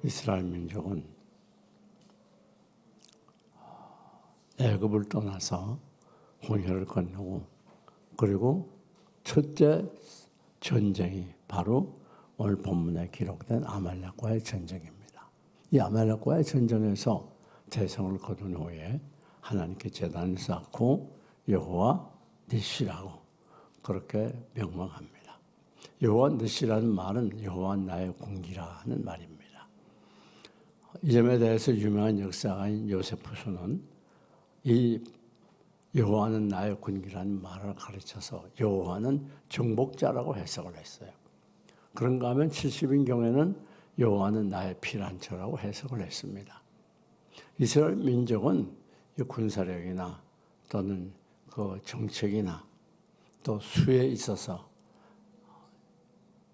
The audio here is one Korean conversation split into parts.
이스라엘 민족은 애굽을 떠나서 홍해를 건너고 그리고 첫째 전쟁이 바로 오늘 본문에 기록된 아말렉과의 전쟁입니다. 이 아말렉과의 전쟁에서 대성을 거둔 후에 하나님께 제단을 쌓고 여호와 니시라고 그렇게 명명합니다. 여호와 니시라는 말은 여호와 나의 공기라는 말입니다. 이 점에 대해서 유명한 역사가인 요세푸스는 이 여호와는 나의 군기라는 말을 가르쳐서 여호와는 정복자라고 해석을 했어요. 그런가 하면 70인경에는 여호와는 나의 피난처라고 해석을 했습니다. 이스라엘 민족은 이 군사력이나 또는 그 정책이나 또 수에 있어서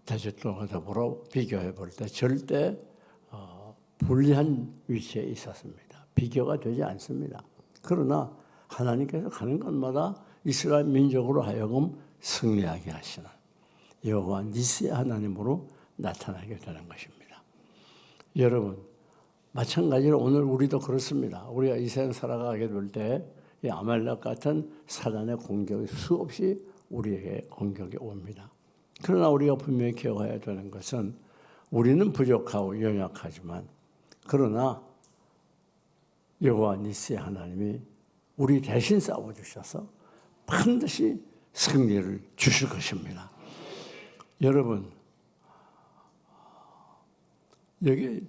대적들과 더불어 비교해 볼 때 절대 불리한 위치에 있었습니다. 비교가 되지 않습니다. 그러나 하나님께서 가는 곳마다 이스라엘 민족으로 하여금 승리하게 하시는 여호와 니스의 하나님으로 나타나게 되는 것입니다. 여러분, 마찬가지로 오늘 우리도 그렇습니다. 우리가 이 세상 살아가게 될 때 이 아말렉 같은 사단의 공격이 수없이 우리에게 공격이 옵니다. 그러나 우리가 분명히 기억해야 되는 것은 우리는 부족하고 연약하지만 그러나 여호와 니스의 하나님이 우리 대신 싸워주셔서 반드시 승리를 주실 것입니다. 여러분, 여기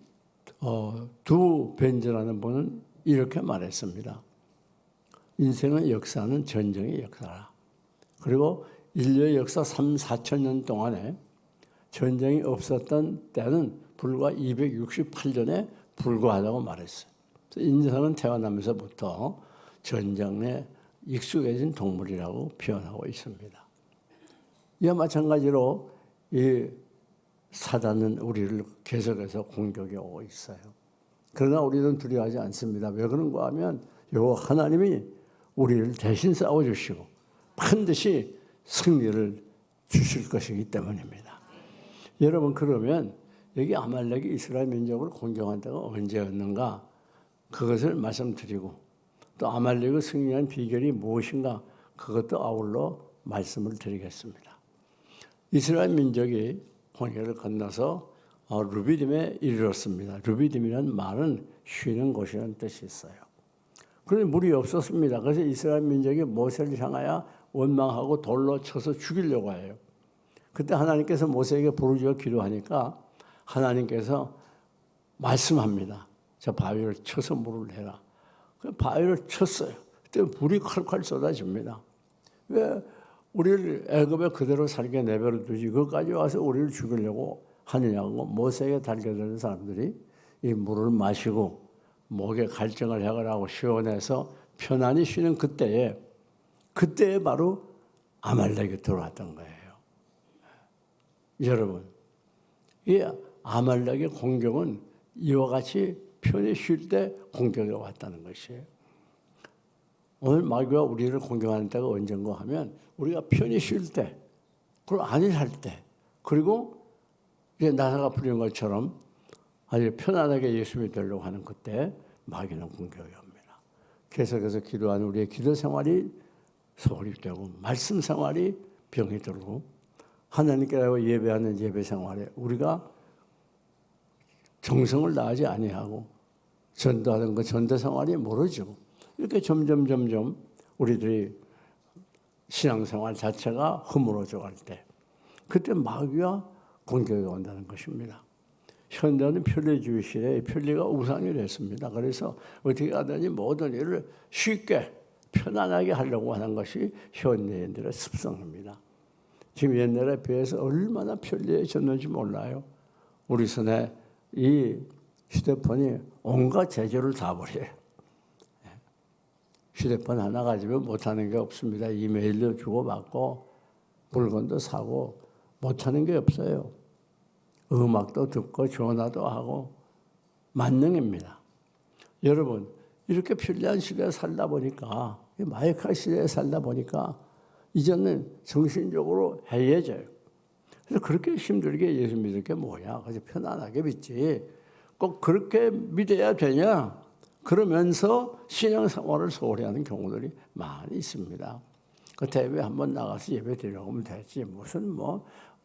두 벤저라는 분은 이렇게 말했습니다. 인생의 역사는 전쟁의 역사라. 그리고 인류의 역사 4천 년 동안에 전쟁이 없었던 때는 불과 268년에 불과하다고 말했어요. 인간은 태어나면서부터 전쟁에 익숙해진 동물이라고 표현하고 있습니다. 이와 마찬가지로 이 사단은 우리를 계속해서 공격해 오고 있어요. 그러나 우리는 두려워하지 않습니다. 왜 그런가 하면 여호와 하나님이 우리를 대신 싸워주시고 반드시 승리를 주실 것이기 때문입니다. 여러분, 그러면 여기 아말렉이 이스라엘 민족을 공격한 때가 언제였는가? 그것을 말씀드리고 또 아말렉의 승리한 비결이 무엇인가? 그것도 아울러 말씀을 드리겠습니다. 이스라엘 민족이 홍해를 건너서 르비딤에 이르렀습니다. 르비딤이라는 말은 쉬는 곳이라는 뜻이 있어요. 그런데 물이 없었습니다. 그래서 이스라엘 민족이 모세를 향하여 원망하고 돌로 쳐서 죽이려고 해요. 그때 하나님께서 모세에게 부르짖어 기도하니까 하나님께서 말씀합니다. 저 바위를 쳐서 물을 내라. 그 바위를 쳤어요. 그때 물이 콸콸 쏟아집니다. 왜 우리를 애굽에 그대로 살게 내버려 두지 그것까지 와서 우리를 죽이려고 하느냐고 모세에게 달겨드는 사람들이 이 물을 마시고 목에 갈증을 해결하고 시원해서 편안히 쉬는 그때에 바로 아말렉이 들어왔던 거예요. 여러분, 이 아말렉의 공격은 이와 같이 편히 쉴 때 공격이 왔다는 것이에요. 오늘 마귀가 우리를 공격하는 때가 언젠가 하면 우리가 편히 쉴 때, 그리고 안일할 때, 그리고 이제 나사가 풀린 것처럼 아주 편안하게 예수 믿으려고 하는 그때 마귀는 공격이 옵니다. 계속해서 기도하는 우리의 기도 생활이 소홀히 되고 말씀 생활이 병이 들고 하나님께 예배하는 예배 생활에 우리가 정성을 다하지 아니하고 전도하는 그 전도 생활이 멀어지고 이렇게 점점 우리들이 신앙생활 자체가 허물어져 갈 때 그때 마귀가 공격이 온다는 것입니다. 현대는 편리주의 시대에 편리가 우상이 됐습니다. 그래서 어떻게 하든지 모든 일을 쉽게 편안하게 하려고 하는 것이 현대인들의 습성입니다. 지금 옛날에 비해서 얼마나 편리해졌는지 몰라요. 우리 손에 이 휴대폰이 온갖 재주를 다 버려요. 휴대폰 하나 가지면 못하는 게 없습니다. 이메일도 주고받고 물건도 사고 못하는 게 없어요. 음악도 듣고 전화도 하고 만능입니다. 여러분, 이렇게 편리한 시대에 살다 보니까 마이크 시대에 살다 보니까 이제는 정신적으로 해이해져요. 그래서 그렇게 힘들게 예수 믿을 게 뭐야? 그래서 편안하게 믿지. 꼭 그렇게 믿어야 되냐? 그러면서 신앙생활을 소홀히 하는 경우들이 많이 있습니다. 그 대회 한번 나가서 예배 드리러 오면 되지. 무슨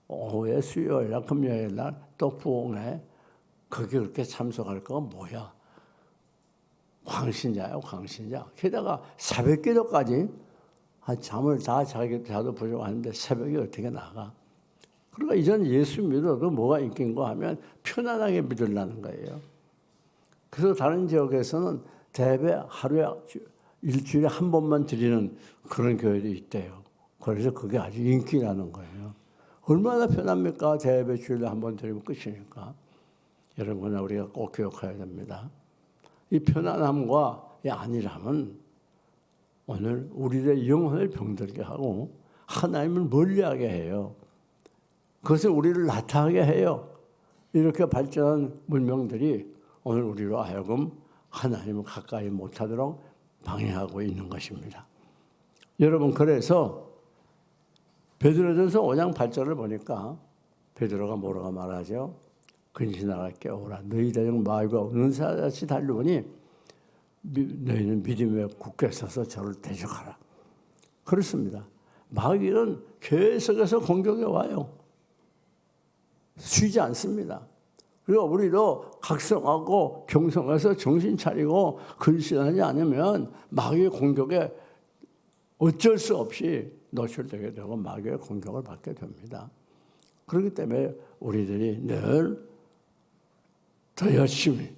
오후에 수요일날 금요일날 또 부흥회 거기 그렇게 참석할 거가 뭐야? 광신자야, 광신자. 게다가 새벽 기도까지 잠을 다 자도 부족하는데 새벽에 어떻게 나가? 그러니까 이전 예수 믿어도 뭐가 인기인가 하면 편안하게 믿으려는 거예요. 그래서 다른 지역에서는 대배 하루에 일주일에 한 번만 드리는 그런 교회도 있대요. 그래서 그게 아주 인기라는 거예요. 얼마나 편합니까? 대배 주일에 한 번 드리면 끝이니까. 여러분, 우리가 꼭 기억해야 됩니다. 이 편안함과 이 안일함은 오늘 우리의 영혼을 병들게 하고 하나님을 멀리하게 해요. 그것을 우리를 나타나게 해요. 이렇게 발전한 문명들이 오늘 우리로 하여금 하나님을 가까이 못하도록 방해하고 있는 것입니다. 여러분, 그래서 베드로전서 5장 8절을 보니까 베드로가 뭐라고 말하죠? 근신하라 깨우라. 너희 대적 마귀가 은사같이 달려오니 너희는 믿음에 굳게 서서 저를 대적하라. 그렇습니다. 마귀는 계속해서 공격해 와요. 쉬지 않습니다. 그리고 우리도 각성하고 경성해서 정신 차리고 근신하지 않으면 마귀의 공격에 어쩔 수 없이 노출되게 되고 마귀의 공격을 받게 됩니다. 그렇기 때문에 우리들이 늘 더 열심히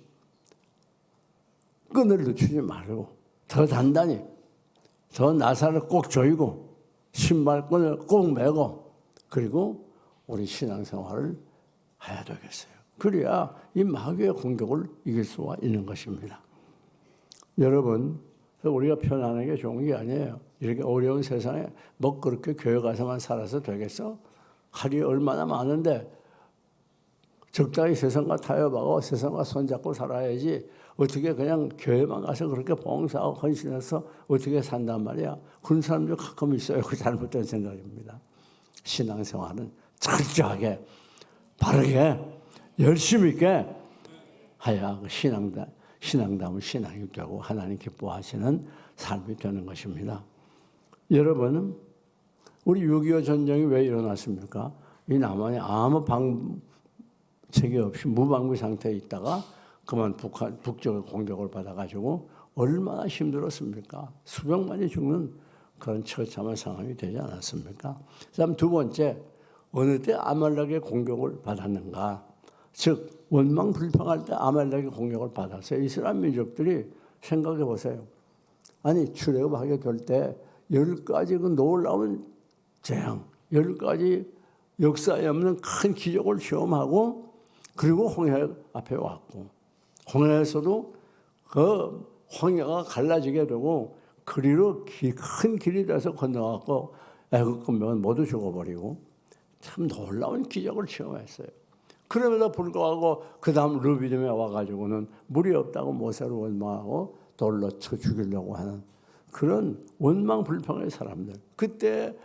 끈을 늦추지 말고 더 단단히 더 나사를 꼭 조이고 신발끈을 꼭 매고 그리고 우리 신앙생활을 해야 되겠어요. 그래야 이 마귀의 공격을 이길 수가 있는 것입니다. 여러분, 우리가 편안하게 좋은 게 아니에요. 이렇게 어려운 세상에 그렇게 교회 가서만 살아서 되겠어? 할 일이 얼마나 많은데 적당히 세상과 타협하고 세상과 손잡고 살아야지 어떻게 그냥 교회만 가서 그렇게 봉사하고 헌신해서 어떻게 산단 말이야. 그런 사람들 가끔 있어요. 그 잘못된 생각입니다. 신앙생활은 철저하게 바르게 열심히 있게 해야 신앙다운 신앙이 되고 하나님 기뻐하시는 삶이 되는 것입니다. 여러분, 우리 6.25 전쟁이 왜 일어났습니까? 이 남한이 아무 방책이 없이 무방비 상태에 있다가 그만 북쪽의 공격을 받아가지고 얼마나 힘들었습니까? 수백만이 죽는 그런 처참한 상황이 되지 않았습니까? 그다음 두 번째, 어느 때 아말렉의 공격을 받았는가? 즉 원망 불평할 때 아말렉의 공격을 받았어요. 이스라엘 민족들이 생각해 보세요. 아니 출애굽하게 될 때 10가지 그 놀라운 재앙, 10가지 역사에 없는 큰 기적을 체험하고 그리고 홍해 앞에 왔고 홍해에서도 그 홍해가 갈라지게 되고 그리로 큰 길이 돼서 건너갔고 애국 군병은 모두 죽어버리고 참 놀라운 기적을 체험했어요. 그럼에도 불구하고 그 다음 르비딤에 와가지고는 물이 없다고 모세를 원망하고 돌로 쳐 죽이려고 하는 그런 원망 불평의 사람들. 그때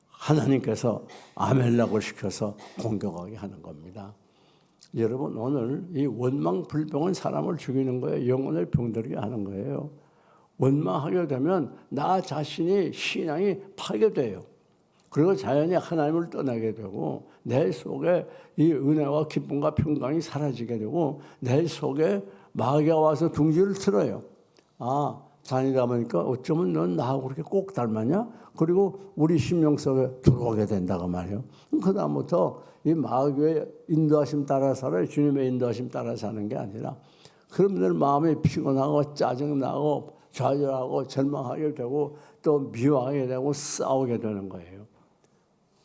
하나님께서 아멜렉을 시켜서 공격하게 하는 겁니다. 여러분, 오늘 이 원망 불평은 사람을 죽이는 거예요. 영혼을 병들게 하는 거예요. 원망하게 되면 나 자신이 신앙이 파괴돼요. 그리고 자연히 하나님을 떠나게 되고 내 속에 이 은혜와 기쁨과 평강이 사라지게 되고 내 속에 마귀가 와서 둥지를 틀어요. 아, 다니다 보니까 어쩌면 넌 나하고 그렇게 꼭 닮았냐? 그리고 우리 심령 속에 들어오게 된다고 말이에요. 그 다음부터 이 마귀의 인도하심 따라 살아요. 주님의 인도하심 따라 사는 게 아니라 그러면 마음이 피곤하고 짜증나고 좌절하고 절망하게 되고 또 미워하게 되고 싸우게 되는 거예요.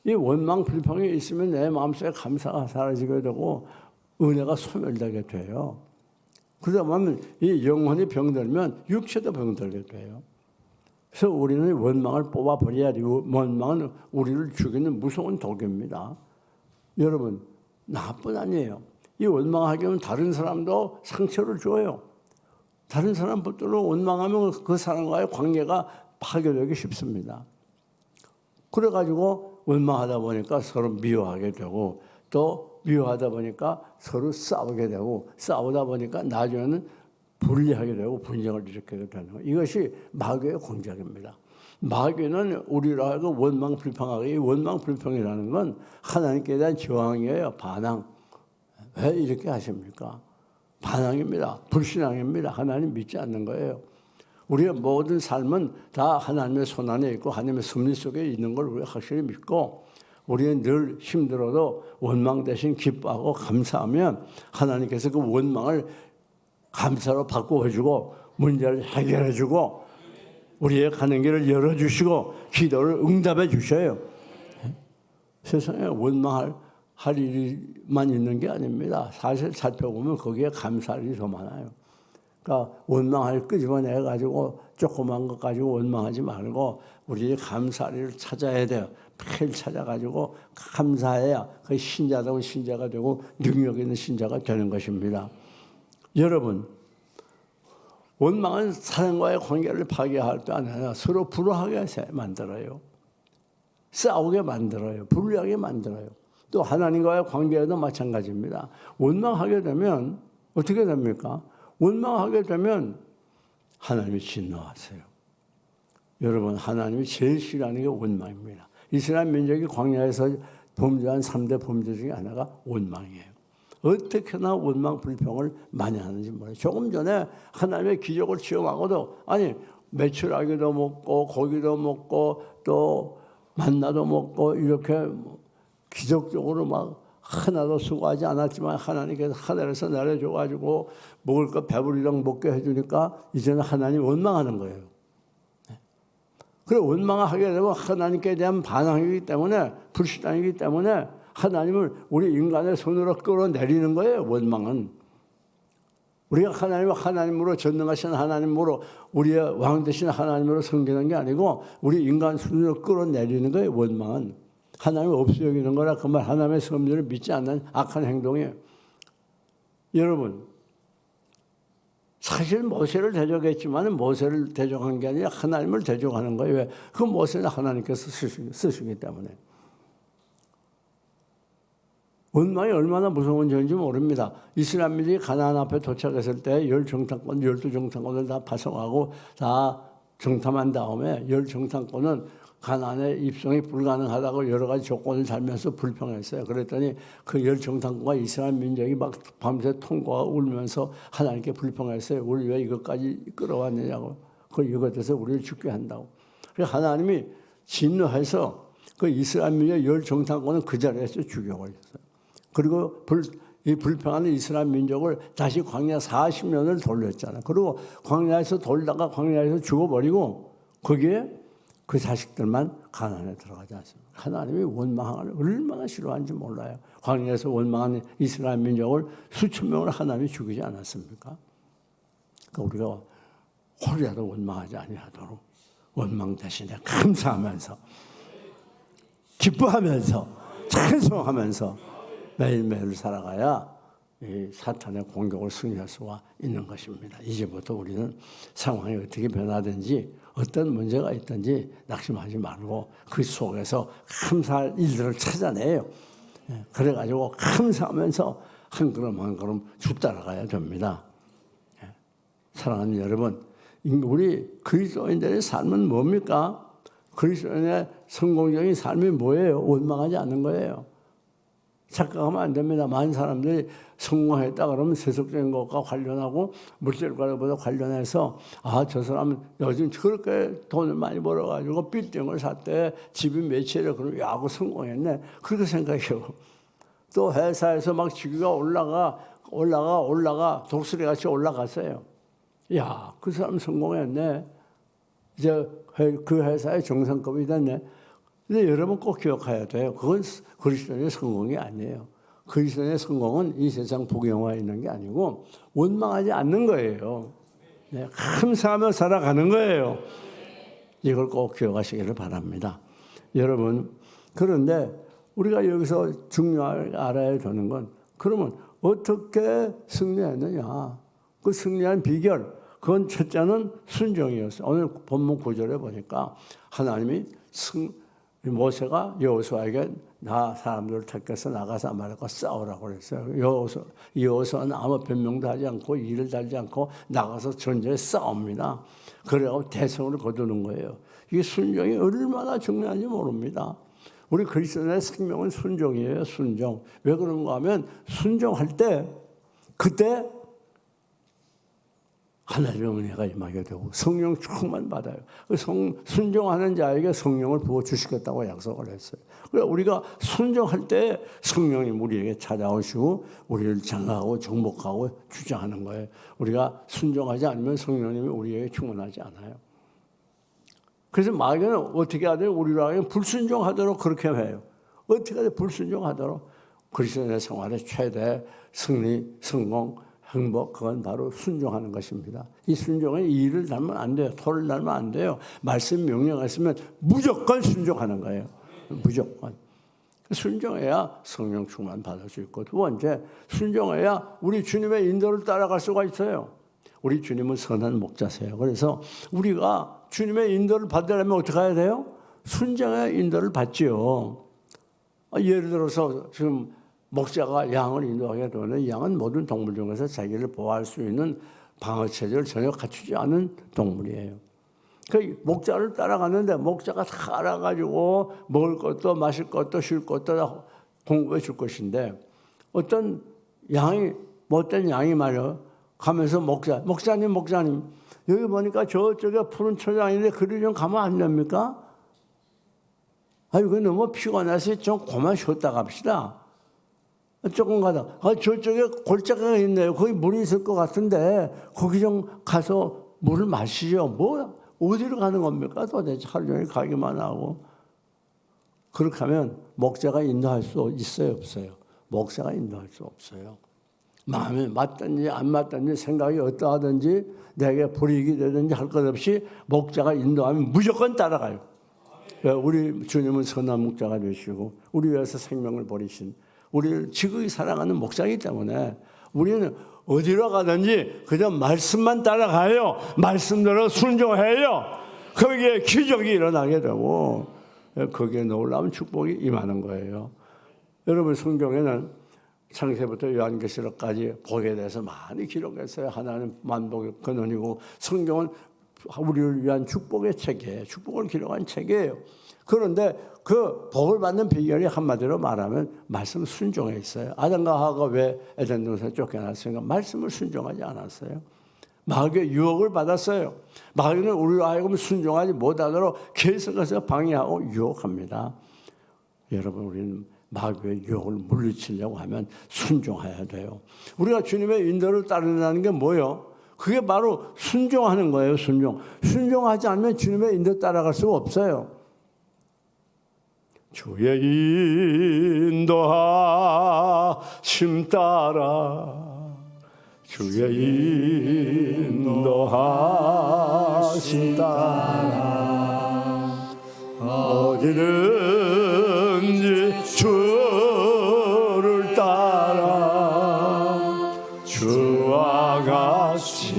이 원망 불평이 있으면 내 마음속에 감사가 사라지게 되고 은혜가 소멸되게 돼요. 그러다 보면 이 영혼이 병들면 육체도 병들게 돼요. 그래서 우리는 원망을 뽑아버려야 돼요. 원망은 우리를 죽이는 무서운 독입니다. 여러분, 나뿐 아니에요. 이 원망하게 하면 다른 사람도 상처를 줘요. 다른 사람 붙들어 원망하면 그 사람과의 관계가 파괴되기 쉽습니다. 그래가지고 원망하다 보니까 서로 미워하게 되고 또 미워하다 보니까 서로 싸우게 되고 싸우다 보니까 나중에는 분리하게 되고 분쟁을 일으키게 되는 거예요. 이것이 마귀의 공작입니다. 마귀는 우리로 하여금 원망 불평하게, 이 원망 불평이라는 건 하나님께 대한 저항이에요. 반항. 왜 이렇게 하십니까? 반항입니다. 불신앙입니다. 하나님 믿지 않는 거예요. 우리의 모든 삶은 다 하나님의 손안에 있고 하나님의 섭리 속에 있는 걸 우리가 확실히 믿고, 우리는 늘 힘들어도 원망 대신 기뻐하고 감사하면 하나님께서 그 원망을 감사로 바꾸어주고 문제를 해결해주고 우리의 가는 길을 열어주시고 기도를 응답해 주셔요. 세상에 원망할 일만 있는 게 아닙니다. 사실 살펴보면 거기에 감사할 일이 더 많아요. 그러니까 원망할 끄집어내가지고 조그만 것 가지고 원망하지 말고 우리 감사할 일을 찾아야 돼요. 매일 찾아가지고 감사해야 그 신자다운 신자가 되고 능력 있는 신자가 되는 것입니다. 여러분, 원망은 사람과의 관계를 파괴할 때 아니라 서로 불화하게 만들어요. 싸우게 만들어요. 불리하게 만들어요. 또 하나님과의 관계에도 마찬가지입니다. 원망하게 되면 어떻게 됩니까? 원망하게 되면 하나님이 진노하세요. 여러분, 하나님이 제일 싫어하는 게 원망입니다. 이스라엘 민족이 광야에서 범죄한 3대 범죄 중에 하나가 원망이에요. 어떻게나 원망 불평을 많이 하는지 몰라요. 조금 전에 하나님의 기적을 체험하고도 아니 메추라기도 먹고 고기도 먹고 또 만나도 먹고 이렇게 기적적으로 막 하나도 수고하지 않았지만 하나님께서 하늘에서 내려줘가지고 먹을 거 배부리랑 먹게 해주니까 이제는 하나님 원망하는 거예요. 그래 원망하게 되면 하나님께 대한 반항이기 때문에 불신앙이기 때문에 하나님을 우리 인간의 손으로 끌어내리는 거예요. 원망은 우리가 하나님을 하나님으로 전능하신 하나님으로 우리의 왕 되신 하나님으로 섬기는 게 아니고 우리 인간 손으로 끌어내리는 거예요. 원망은 하나님을 없이 여기는 거라 그 말 하나님의 섭리를 믿지 않는 악한 행동이에요. 여러분 사실 모세를 대적했지만 모세를 대적한 게 아니라 하나님을 대적하는 거예요. 왜? 그 모세는 하나님께서 쓰시기 때문에. 원망이 얼마나 무서운 죄인지 모릅니다. 이스라엘 민족이 가나안 앞에 도착했을 때 12정탐권을 다 파송하고 다 정탐한 다음에 10정탐권은 가나안의 입성이 불가능하다고 여러 가지 조건을 달면서 불평했어요. 그랬더니 그 10정탐권과 이스라엘 민족이 막 밤새 통곡하고 울면서 하나님께 불평했어요. 우리 왜 이것까지 끌어왔느냐고. 그 이것에서 우리를 죽게 한다고. 그래서 하나님이 진노해서 그 이스라엘 민족 10정탐권은 그 자리에서 죽여버렸어요. 그리고 이 불평하는 이스라엘 민족을 다시 광야 40년을 돌렸잖아요. 그리고 광야에서 돌다가 광야에서 죽어버리고 거기에 그 자식들만 가나안에 들어가지 않습니다. 하나님이 원망을 얼마나 싫어하는지 몰라요. 광야에서 원망하는 이스라엘 민족을 수천 명을 하나님이 죽이지 않았습니까? 그러니까 우리가 혹이라도 원망하지 아니하도록 원망 대신에 감사하면서 기뻐하면서 찬송하면서 매일매일 살아가야 이 사탄의 공격을 승리할 수가 있는 것입니다. 이제부터 우리는 상황이 어떻게 변하든지 어떤 문제가 있든지 낙심하지 말고 그 속에서 감사할 일들을 찾아내요. 그래가지고 감사하면서 한 걸음 한 걸음 죽따라가야 됩니다. 사랑하는 여러분, 우리 그리스도인들의 삶은 뭡니까? 그리스도인의 성공적인 삶이 뭐예요? 원망하지 않는 거예요. 착각하면 안 됩니다. 많은 사람들이 성공했다 그러면 세속적인 것과 관련하고 물질과보다 관련해서 저 사람은 요즘 저렇게 돈을 많이 벌어가지고 빌딩을 샀대. 집이 몇 채래. 그러면 그 성공했네. 그렇게 생각해요. 또 회사에서 막 직위가 올라가 독수리같이 올라갔어요. 그 사람 성공했네. 이제 그 회사의 정상급이 됐네. 근데 여러분 꼭 기억해야 돼요. 그건 그리스도인의 성공이 아니에요. 그리스도인의 성공은 이 세상 부경화에 있는 게 아니고 원망하지 않는 거예요. 감사하며 살아가는 거예요. 이걸 꼭 기억하시기를 바랍니다. 여러분, 그런데 우리가 여기서 중요하게 알아야 되는 건 그러면 어떻게 승리했느냐. 그 승리한 비결, 그건 첫째는 순종이었어요. 오늘 본문 9절에 보니까 하나님이 모세가 여호수아에게 나 사람들을 택해서 나가서 아말렉과 싸우라고 그랬어요. 여호수아는 아무 변명도 하지 않고 일을 달지 않고 나가서 전쟁에 싸웁니다. 그래서 대성을 거두는 거예요. 이 순종이 얼마나 중요한지 모릅니다. 우리 그리스도인의 생명은 순종이에요. 순종. 왜 그런가 하면 순종할 때 그때 하나님의 은혜가 임하게 되고 성령 충만 받아요. 순종하는 자에게 성령을 부어 주시겠다고 약속을 했어요. 그래서 우리가 순종할 때 성령이 우리에게 찾아오시고 우리를 장하고 정복하고 주장하는 거예요. 우리가 순종하지 않으면 성령님이 우리에게 충만하지 않아요. 그래서 마귀는 어떻게 하든 우리로 하여금 불순종하도록 그렇게 해요. 어떻게 하든 불순종하도록. 그리스도인의 생활의 최대 승리, 성공, 행복, 그건 바로 순종하는 것입니다. 이 순종은 일을 닮으면 안 돼요. 토를 닮으면 안 돼요. 말씀 명령을 했으면 무조건 순종하는 거예요. 무조건. 순종해야 성령 충만 받을 수 있고, 두 번째, 순종해야 우리 주님의 인도를 따라갈 수가 있어요. 우리 주님은 선한 목자세요. 그래서 우리가 주님의 인도를 받으려면 어떻게 해야 돼요? 순종의 인도를 받지요. 예를 들어서 지금 목자가 양을 인도하게 되면 양은 모든 동물 중에서 자기를 보호할 수 있는 방어체제를 전혀 갖추지 않은 동물이에요. 그 목자를 따라가는데 목자가 다 알아가지고 먹을 것도 마실 것도 쉴 것도 다 공급해 줄 것인데 어떤 양이 못된 양이 말이야 가면서 목사님 여기 보니까 저쪽에 푸른 초장인데 그리 좀 가면 안 됩니까? 아이고 너무 피곤해서 좀 그만 쉬었다 갑시다. 조금 가다 저쪽에 골짜기가 있네요. 거기 물이 있을 것 같은데 거기 좀 가서 물을 마시죠. 뭐 어디로 가는 겁니까? 도대체 하루 종일 가기만 하고. 그렇게 하면 목자가 인도할 수 있어요, 없어요? 목자가 인도할 수 없어요. 마음에 맞든지 안 맞든지 생각이 어떠하든지 내게 불이익이 되든지 할 것 없이 목자가 인도하면 무조건 따라가요. 우리 주님은 선한 목자가 되시고 우리 위해서 생명을 버리신 우리를 지극히 사랑하는 목자이기 때문에 우리는 어디로 가든지 그냥 말씀만 따라가요. 말씀대로 순종해요. 거기에 기적이 일어나게 되고 거기에 놀라운 축복이 임하는 거예요. 여러분 성경에는 창세부터 요한계시록까지 복에 대해서 많이 기록했어요. 하나는 만복의 근원이고 성경은 우리를 위한 축복의 책이에요. 축복을 기록한 책이에요. 그런데 그 복을 받는 비결이 한마디로 말하면 말씀 순종에 있어요. 아담과 하와가 왜 에덴 동산에 쫓겨났습니까? 말씀을 순종하지 않았어요. 마귀의 유혹을 받았어요. 마귀는 우리로 하여금 순종하지 못하도록 계속해서 방해하고 유혹합니다. 여러분 우리는 마귀의 유혹을 물리치려고 하면 순종해야 돼요. 우리가 주님의 인도를 따른다는 게 뭐예요? 그게 바로 순종하는 거예요. 순종하지 않으면 주님의 인도 따라갈 수가 없어요. 주의 인도하심 따라 주의 인도하심 따라 어디든지 주를 따라 주와 같이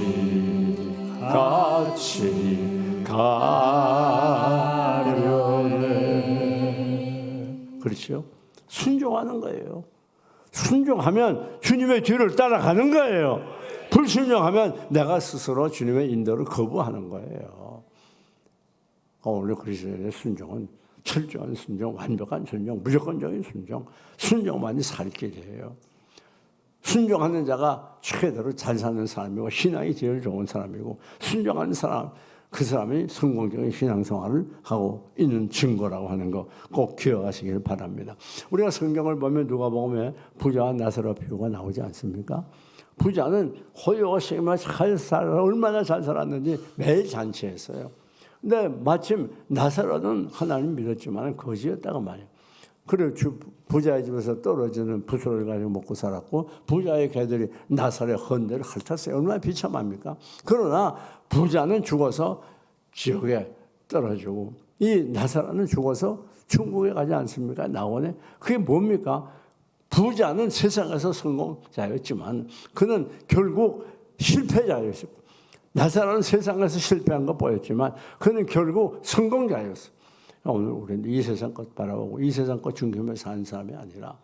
가려네. 그렇죠? 순종하는 거예요. 순종하면 주님의 뒤를 따라가는 거예요. 불순종하면 내가 스스로 주님의 인도를 거부하는 거예요. 오늘 그리스도의 순종은 철저한 순종, 완벽한 순종, 무조건적인 순종, 순종만이 살 길이에요. 순종하는 자가 최대로 잘 사는 사람이고 신앙이 제일 좋은 사람이고 순종하는 사람, 그 사람이 성공적인 신앙생활을 하고 있는 증거라고 하는 거 꼭 기억하시길 바랍니다. 우리가 성경을 보면 누가복음에 부자와 나사로 비유가 나오지 않습니까? 부자는 호요시마 얼마나 잘 살았는지 매일 잔치했어요. 근데 마침 나사로는 하나님 믿었지만 거지였다고 말이에요. 그래 부자의 집에서 떨어지는 부스를 가지고 먹고 살았고 부자의 개들이 나사로의 헌대를 핥았어요. 얼마나 비참합니까? 그러나 부자는 죽어서 지옥에 떨어지고 이 나사로는 죽어서 천국에 가지 않습니까? 나오네. 그게 뭡니까? 부자는 세상에서 성공자였지만 그는 결국 실패자였어요. 나사로는 세상에서 실패한 거 보였지만 그는 결국 성공자였어요. 오늘 우리는 이 세상 것 바라보고 이 세상 것 중심에 사는 사람이 아니라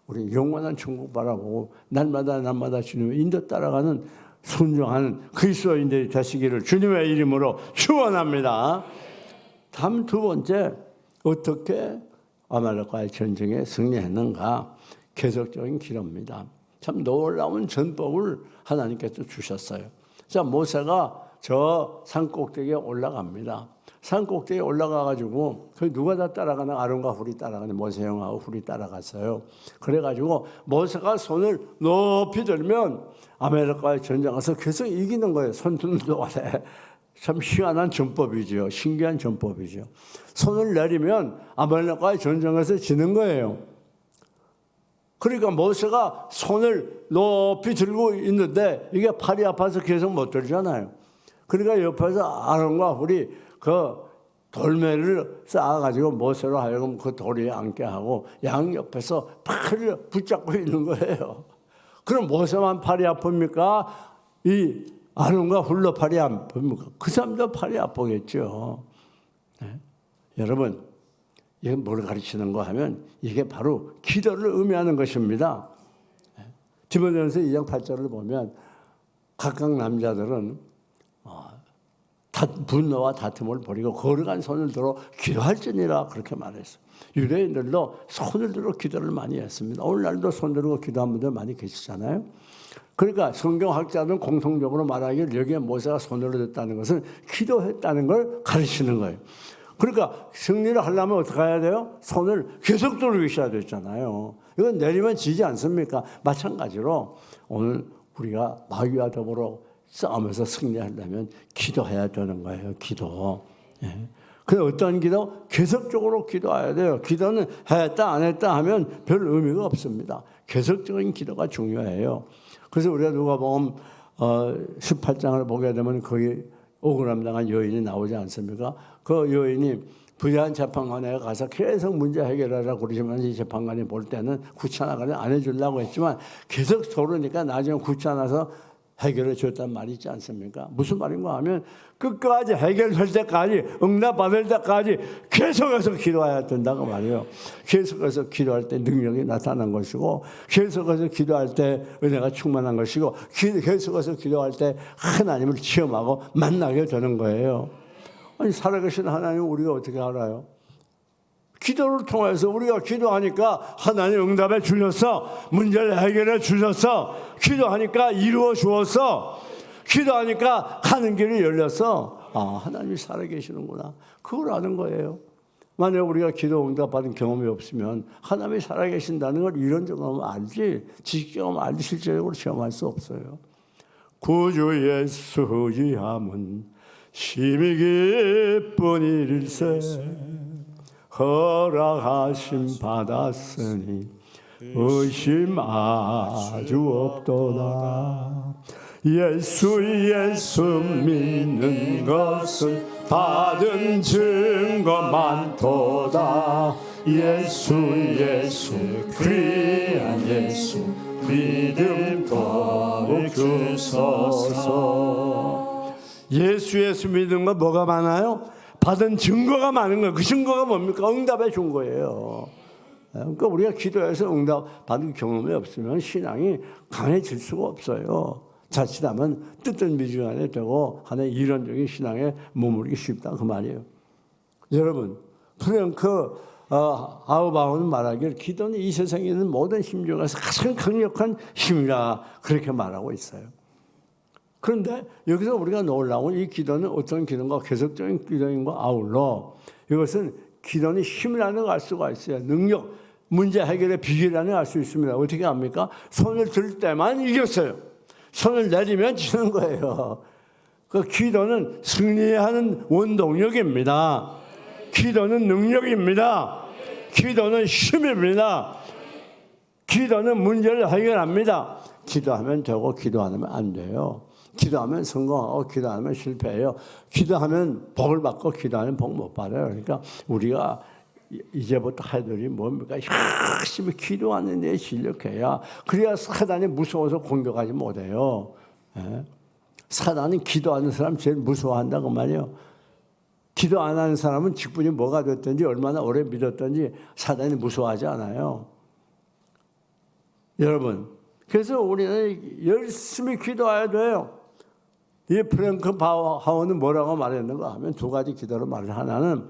우리는 영원한 천국 바라보고 날마다 주님의 인도 따라가는 순종하는 그리스도인들이 되시기를 주님의 이름으로 축원합니다. 다음 두 번째, 어떻게 아말렉과의 전쟁에 승리했는가? 계속적인 기도입니다. 참 놀라운 전법을 하나님께서 주셨어요. 자, 모세가 저 산 꼭대기에 올라갑니다. 산 꼭대기에 올라가가지고 그 누가 다 따라가나? 아론과 훌이 따라가네. 모세 형하고 훌이 따라갔어요. 그래가지고 모세가 손을 높이 들면 아말렉과의 전쟁에서 계속 이기는 거예요. 손 드는 동안에. 참 희한한 전법이죠. 신기한 전법이죠. 손을 내리면 아말렉과의 전쟁에서 지는 거예요. 그러니까 모세가 손을 높이 들고 있는데 이게 팔이 아파서 계속 못 들잖아요. 그러니까 옆에서 아론과 훌이 그 돌멩이를 쌓아가지고 모세로 하여금 그 돌 위에 앉게 하고 양옆에서 팔을 붙잡고 있는 거예요. 그럼 모세만 팔이 아픕니까? 이 아론과 훌로 팔이 아픕니까? 그 사람도 팔이 아프겠죠. 네? 여러분, 이게 뭘 가르치는 거 하면 이게 바로 기도를 의미하는 것입니다. 디모데전서 2장 8절을 보면 각각 남자들은 분노와 다툼을 버리고 거룩한 손을 들어 기도할지니라 그렇게 말했어요. 유대인들도 손을 들어 기도를 많이 했습니다. 오늘날도 손 들고 기도하는 분들 많이 계시잖아요. 그러니까 성경학자들은 공통적으로 말하기를 여기에 모세가 손을 들었다는 것은 기도했다는 걸 가르치는 거예요. 그러니까 승리를 하려면 어떻게 해야 돼요? 손을 계속 들고 계셔야 되잖아요. 이건 내리면 지지 않습니까? 마찬가지로 오늘 우리가 마귀와 더불어 싸우면서 승리하려면 기도해야 되는 거예요. 기도. 예. 근데 어떤 기도? 계속적으로 기도해야 돼요. 기도는 했다 안 했다 하면 별 의미가 없습니다. 계속적인 기도가 중요해요. 그래서 우리가 누가복음 18장을 보게 되면 거기 억울함 당한 여인이 나오지 않습니까? 그 여인이 부유한 재판관에 가서 계속 문제 해결하라고 그러지만 이 재판관이 볼 때는 귀찮아가지고 안 해주려고 했지만 계속 저러니까 나중에 귀찮아서 해결해 줬단 말이 있지 않습니까? 무슨 말인가 하면 끝까지 해결될 때까지 응답받을 때까지 계속해서 기도해야 된다고 말이에요. 계속해서 기도할 때 능력이 나타난 것이고 계속해서 기도할 때 은혜가 충만한 것이고 계속해서 기도할 때 하나님을 체험하고 만나게 되는 거예요. 아니 살아계신 하나님 우리가 어떻게 알아요? 기도를 통해서 우리가 기도하니까 하나님 응답해 주셨어. 문제를 해결해 주셨어. 기도하니까 이루어 주었어. 기도하니까 가는 길이 열렸어. 아, 하나님이 살아계시는구나. 그걸 아는 거예요. 만약 우리가 기도 응답 받은 경험이 없으면 하나님이 살아계신다는 걸 이런 경험은 알지, 지식 경험 알지 실제적으로 체험할 수 없어요. 구주 예수 의지함은 심히 기쁜 일일세. 허락하심 받았으니 의심 아주 없도다. 예수 믿는 것은 받은 증거 많도다. 예수 귀한 예수 믿음 더욱 주소서. 예수 믿는 거 뭐가 많아요? 받은 증거가 많은 거예요. 그 증거가 뭡니까? 응답해 준 거예요. 그러니까 우리가 기도해서 응답 받은 경험이 없으면 신앙이 강해질 수가 없어요. 자칫하면 뜨뜻미지근하게 되고 하나의 이론적인 신앙에 머무르기 쉽다 그 말이에요. 여러분, 프랭크 아우바우는 말하기를 기도는 이 세상에 있는 모든 힘 중에서 가장 강력한 힘이라 그렇게 말하고 있어요. 그런데 여기서 우리가 놀라운 이 기도는 어떤 기도인가? 계속적인 기도인과 아울러 이것은 기도는 힘이라는 걸 알 수가 있어요. 능력, 문제 해결의 비결이라는 걸 알 수 있습니다. 어떻게 합니까? 손을 들 때만 이겼어요. 손을 내리면 지는 거예요. 그 기도는 승리하는 원동력입니다. 기도는 능력입니다. 기도는 힘입니다. 기도는 문제를 해결합니다. 기도하면 되고 기도 안 하면 안 돼요. 기도하면 성공하고 기도하면 실패해요. 기도하면 복을 받고 기도하면 복 못 받아요. 그러니까 우리가 이제부터 할 일이 뭡니까? 열심히 기도하는 데 실력해야 그래야 사단이 무서워서 공격하지 못해요. 예? 사단은 기도하는 사람 제일 무서워한다고 말이에요. 기도 안 하는 사람은 직분이 뭐가 됐든지 얼마나 오래 믿었든지 사단이 무서워하지 않아요. 여러분, 그래서 우리는 열심히 기도해야 돼요. 이 프랭크 바우하우는 뭐라고 말했는가 하면 두 가지 기도를 말을. 하나는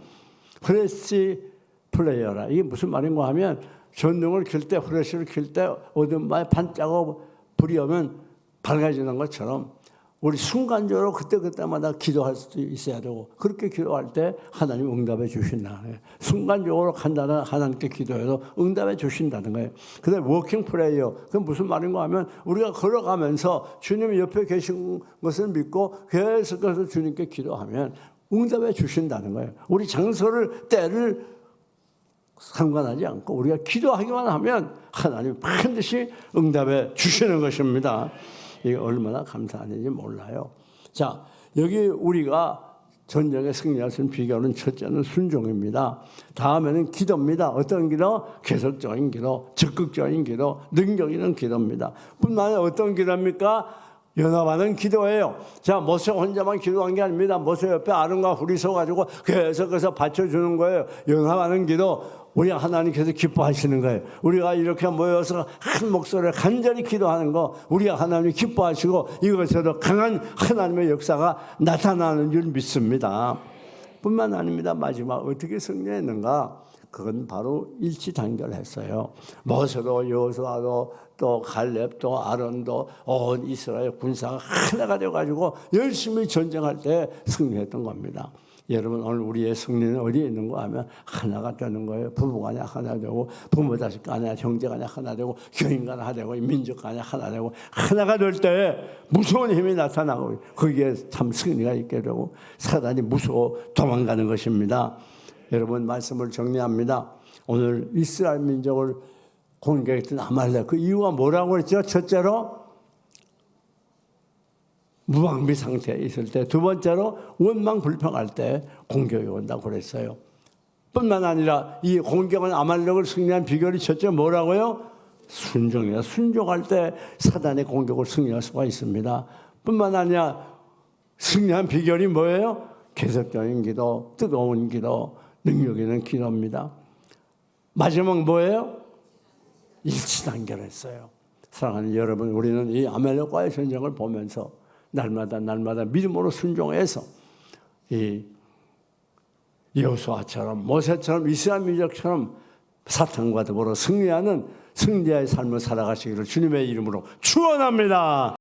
프레시 플레이어라. 이게 무슨 말인가 하면 전등을 켤 때, 프레시를 켤 때 어둠바에 반짝하고 불이 오면 밝아지는 것처럼 우리 순간적으로 그때마다 기도할 수도 있어야 되고, 그렇게 기도할 때 하나님 응답해 주신다. 순간적으로 간단한 하나님께 기도해도 응답해 주신다는 거예요. 그다음에 워킹 프레이어. 그건 무슨 말인가 하면 우리가 걸어가면서 주님이 옆에 계신 것을 믿고 계속해서 주님께 기도하면 응답해 주신다는 거예요. 우리 장소를, 때를 상관하지 않고 우리가 기도하기만 하면 하나님 반드시 응답해 주시는 것입니다. 이게 얼마나 감사한지 몰라요. 자, 여기 우리가 전쟁에 승리할 수 있는 비결은 첫째는 순종입니다. 다음에는 기도입니다. 어떤 기도? 계속적인 기도, 적극적인 기도, 능력 있는 기도입니다. 뿐만 아니라 어떤 기도입니까? 연합하는 기도예요. 자, 모세 혼자만 기도한 게 아닙니다. 모세 옆에 아론과 훌이 서가지고 계속해서 받쳐주는 거예요. 연합하는 기도, 우리 하나님께서 기뻐하시는 거예요. 우리가 이렇게 모여서 한 목소리를 간절히 기도하는 거, 우리가 하나님이 기뻐하시고 이것으로 강한 하나님의 역사가 나타나는 줄 믿습니다. 뿐만 아닙니다. 마지막 어떻게 승리했는가? 그건 바로 일치단결했어요. 모세도 여호수아도 또 갈렙도 아론도 온 이스라엘 군사가 하나가 되어가지고 열심히 전쟁할 때 승리했던 겁니다. 여러분, 오늘 우리의 승리는 어디에 있는가 하면 하나가 되는 거예요. 부부간에 하나 되고, 부모 자식 간에, 형제 간에 하나 되고, 교인 간에 하나 되고, 민족 간에 하나 되고, 하나가 될 때 무서운 힘이 나타나고 거기에 참 승리가 있게 되고 사단이 무서워 도망가는 것입니다. 여러분, 말씀을 정리합니다. 오늘 이스라엘 민족을 공격했던 아말렉, 그 이유가 뭐라고 했죠? 첫째로 무방비 상태에 있을 때, 두 번째로 원망 불평할 때 공격이 온다고 그랬어요. 뿐만 아니라 이 공격은 아말렉을 승리한 비결이 첫째 뭐라고요? 순종이에요. 순종할 때 사단의 공격을 승리할 수가 있습니다. 뿐만 아니라 승리한 비결이 뭐예요? 계속적인 기도, 뜨거운 기도, 능력 있는 기도입니다. 마지막 뭐예요? 일치단결했어요. 사랑하는 여러분, 우리는 이 아말렉과의 전쟁을 보면서 날마다 믿음으로 순종해서 이 여호수아처럼, 모세처럼, 이스라엘 민족처럼 사탄과 더불어 승리하는 승리자의 삶을 살아가시기를 주님의 이름으로 축원합니다.